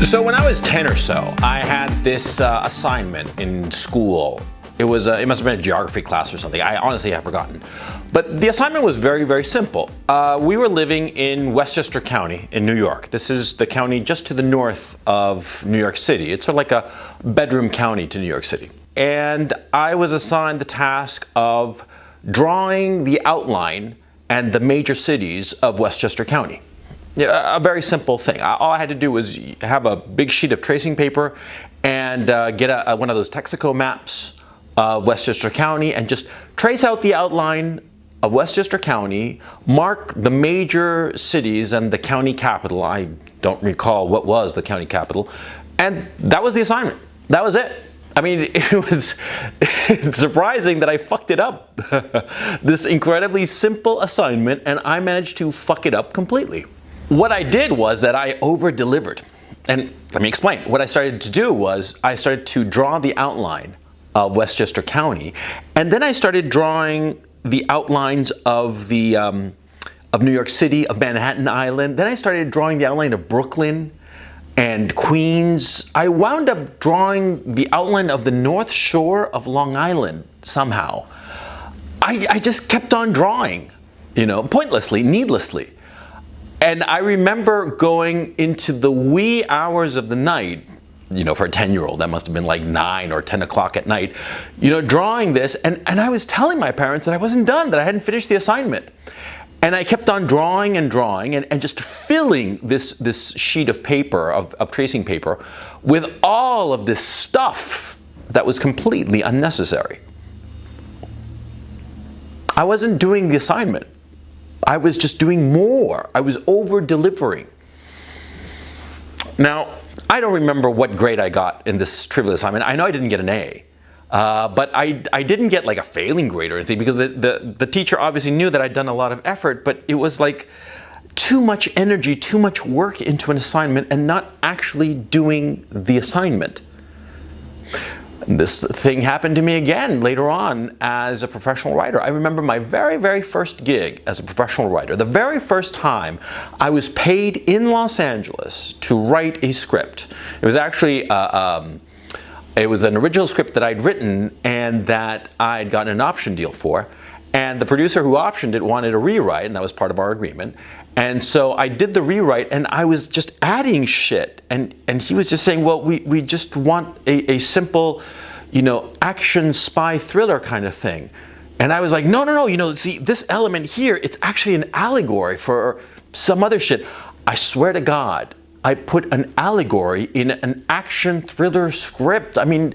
So when I was 10 or so, I had this assignment in school. It must have been a geography class or something. I honestly have forgotten. But the assignment was very, very simple. We were living in Westchester County in New York. This is the county just to the north of New York City. It's sort of like a bedroom county to New York City. And I was assigned the task of drawing the outline and the major cities of Westchester County. A very simple thing. All I had to do was have a big sheet of tracing paper and get one of those Texaco maps of Westchester County and just trace out the outline of Westchester County, mark the major cities and the county capital. I don't recall what was the county capital. And that was the assignment. That was it. I mean, it was surprising that I fucked it up. This incredibly simple assignment, and I managed to fuck it up completely. What I did was that I over-delivered. And let me explain. What I started to do was I started to draw the outline of Westchester County, and then I started drawing the outlines of of New York City, of Manhattan Island. Then I started drawing the outline of Brooklyn and Queens. I wound up drawing the outline of the North Shore of Long Island somehow. I just kept on drawing, pointlessly, needlessly. And I remember going into the wee hours of the night, for a 10-year-old, that must have been like 9 or 10 o'clock at night, drawing this. And I was telling my parents that I wasn't done, that I hadn't finished the assignment. And I kept on drawing and drawing and just filling this sheet of paper, of tracing paper, with all of this stuff that was completely unnecessary. I wasn't doing the assignment. I was just doing more. I was over-delivering. Now, I don't remember what grade I got in this trivial assignment. I know I didn't get an A, but I didn't get like a failing grade or anything, because the teacher obviously knew that I'd done a lot of effort, but it was like too much energy, too much work into an assignment and not actually doing the assignment. This thing happened to me again later on as a professional writer. I remember my very, very first gig as a professional writer. The very first time I was paid in Los Angeles to write a script. It was actually it was an original script that I'd written and that I'd gotten an option deal for. And the producer who optioned it wanted a rewrite, and that was part of our agreement. And so I did the rewrite, and I was just adding shit. And he was just saying, well, we just want a simple, action spy thriller kind of thing. And I was like, no, see, this element here, it's actually an allegory for some other shit. I swear to God, I put an allegory in an action thriller script. I mean,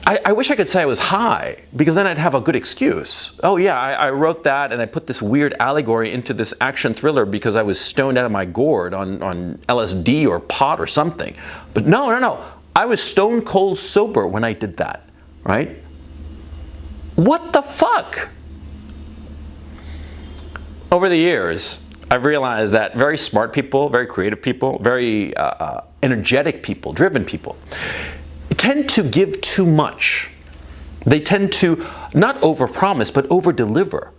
I wish I could say I was high, because then I'd have a good excuse. Oh yeah, I wrote that and I put this weird allegory into this action thriller because I was stoned out of my gourd on LSD or pot or something. But no. I was stone cold sober when I did that, right? What the fuck? Over the years, I've realized that very smart people, very creative people, very energetic people, driven people, tend to give too much. They tend to not overpromise, but overdeliver.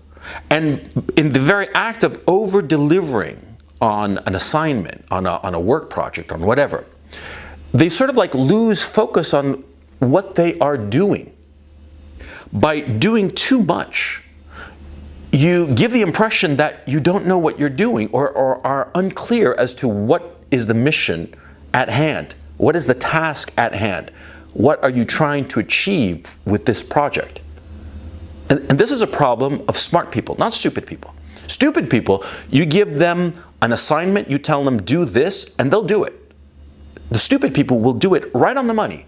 And in the very act of over-delivering on an assignment, on a work project, on whatever, they sort of like lose focus on what they are doing. By doing too much, you give the impression that you don't know what you're doing, or are unclear as to what is the mission at hand. What is the task at hand? What are you trying to achieve with this project? And this is a problem of smart people, not stupid people. Stupid people, you give them an assignment, you tell them do this, and they'll do it. The stupid people will do it right on the money.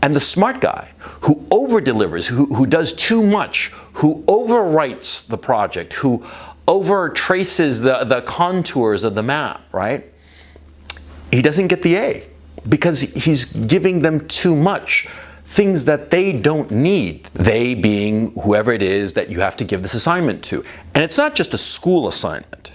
And the smart guy who over-delivers, who does too much, who overwrites the project, who over-traces the contours of the map, right? He doesn't get the A, because he's giving them too much, things that they don't need. They being whoever it is that you have to give this assignment to. And it's not just a school assignment.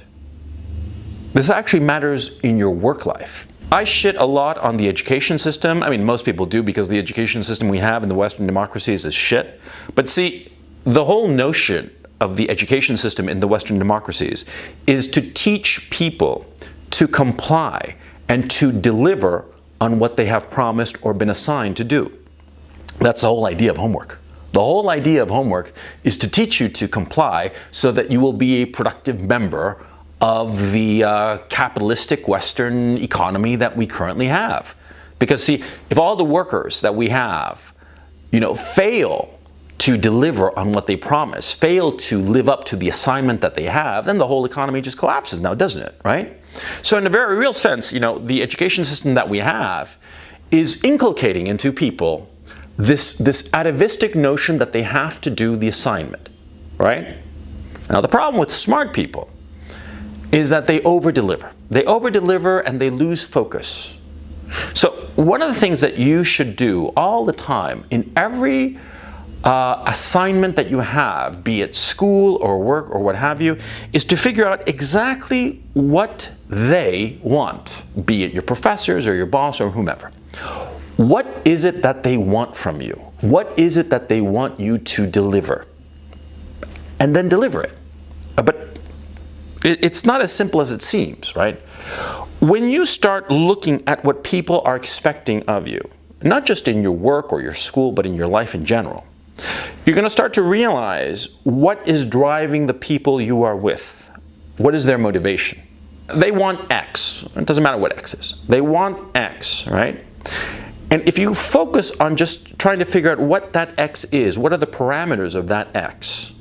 This actually matters in your work life. I shit a lot on the education system. I mean, most people do, because the education system we have in the Western democracies is shit. But see, the whole notion of the education system in the Western democracies is to teach people to comply and to deliver on what they have promised or been assigned to do. That's the whole idea of homework. The whole idea of homework is to teach you to comply so that you will be a productive member of the capitalistic Western economy that we currently have. Because see, if all the workers that we have, fail to deliver on what they promise, fail to live up to the assignment that they have, then the whole economy just collapses now, doesn't it, right? So in a very real sense, the education system that we have is inculcating into people this atavistic notion that they have to do the assignment, right? Now the problem with smart people is that they over-deliver. They over-deliver and they lose focus. So one of the things that you should do all the time in every assignment that you have, be it school or work or what have you, is to figure out exactly what they want, be it your professors or your boss or whomever. What is it that they want from you? What is it that they want you to deliver? And then deliver it. But it's not as simple as it seems, right? When you start looking at what people are expecting of you, not just in your work or your school, but in your life in general, you're going to start to realize what is driving the people you are with. What is their motivation? They want X. It doesn't matter what X is. They want X, right? And if you focus on just trying to figure out what that X is, what are the parameters of that X,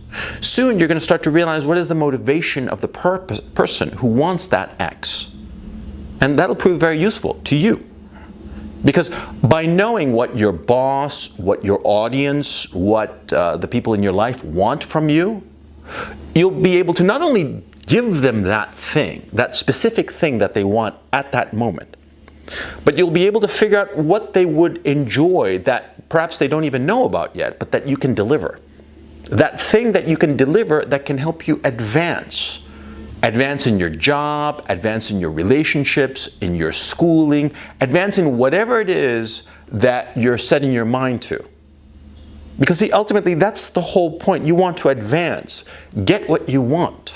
soon you're going to start to realize what is the motivation of the person who wants that X. And that'll prove very useful to you. Because by knowing what your boss, what your audience, what the people in your life want from you, you'll be able to not only give them that thing, that specific thing that they want at that moment, but you'll be able to figure out what they would enjoy that perhaps they don't even know about yet, but that you can deliver. That thing that you can deliver that can help you advance. Advance in your job, advance in your relationships, in your schooling, advance in whatever it is that you're setting your mind to. Because see, ultimately that's the whole point. You want to advance, get what you want.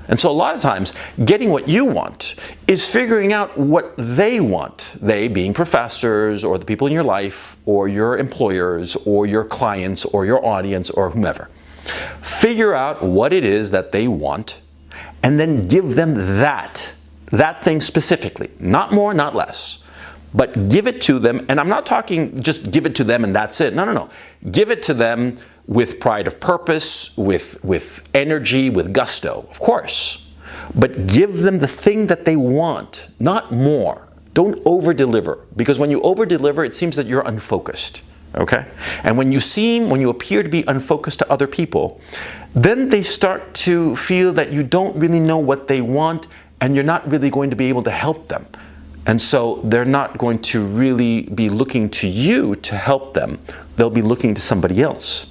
And so a lot of times, getting what you want is figuring out what they want. They being professors or the people in your life or your employers or your clients or your audience or whomever. Figure out what it is that they want and then give them that thing specifically. Not more, not less. But give it to them, and I'm not talking just give it to them and that's it. No. Give it to them with pride of purpose, with energy, with gusto, of course. But give them the thing that they want, not more. Don't over-deliver, because when you over-deliver, it seems that you're unfocused, okay? And when you appear to be unfocused to other people, then they start to feel that you don't really know what they want, and you're not really going to be able to help them. And so they're not going to really be looking to you to help them. They'll be looking to somebody else.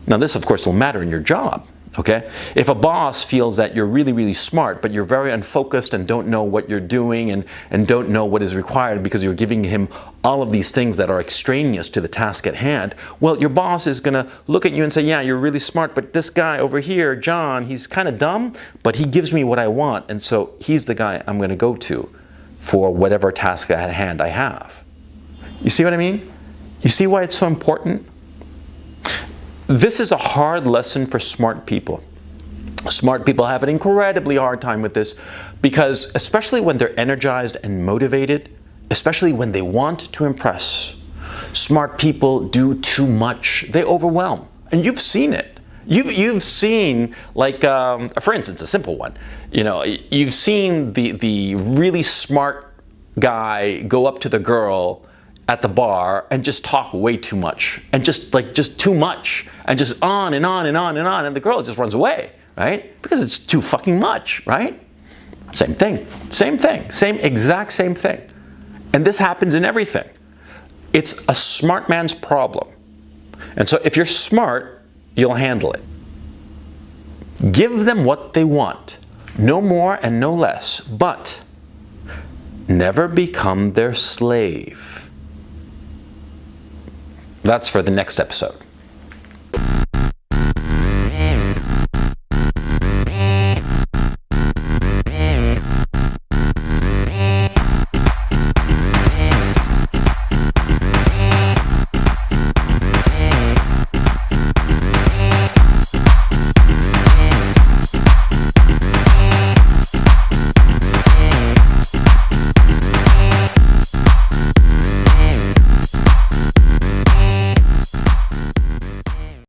Now this, of course, will matter in your job, okay? If a boss feels that you're really, really smart, but you're very unfocused and don't know what you're doing and don't know what is required because you're giving him all of these things that are extraneous to the task at hand, well, your boss is gonna look at you and say, yeah, you're really smart, but this guy over here, John, he's kind of dumb, but he gives me what I want, and so he's the guy I'm gonna go to for whatever task at hand I have. You see what I mean? You see why it's so important? This is a hard lesson for smart people. Smart people have an incredibly hard time with this because especially when they're energized and motivated, especially when they want to impress, smart people do too much. They overwhelm. And you've seen it. You've seen, like, for instance, a simple one. You've seen the really smart guy go up to the girl at the bar and just talk way too much and just too much and just on and on and on and on, and the girl just runs away, right? Because it's too fucking much, right? Same thing, exact same thing. And this happens in everything. It's a smart man's problem. And so if you're smart, you'll handle it. Give them what they want, no more and no less, but never become their slave. That's for the next episode.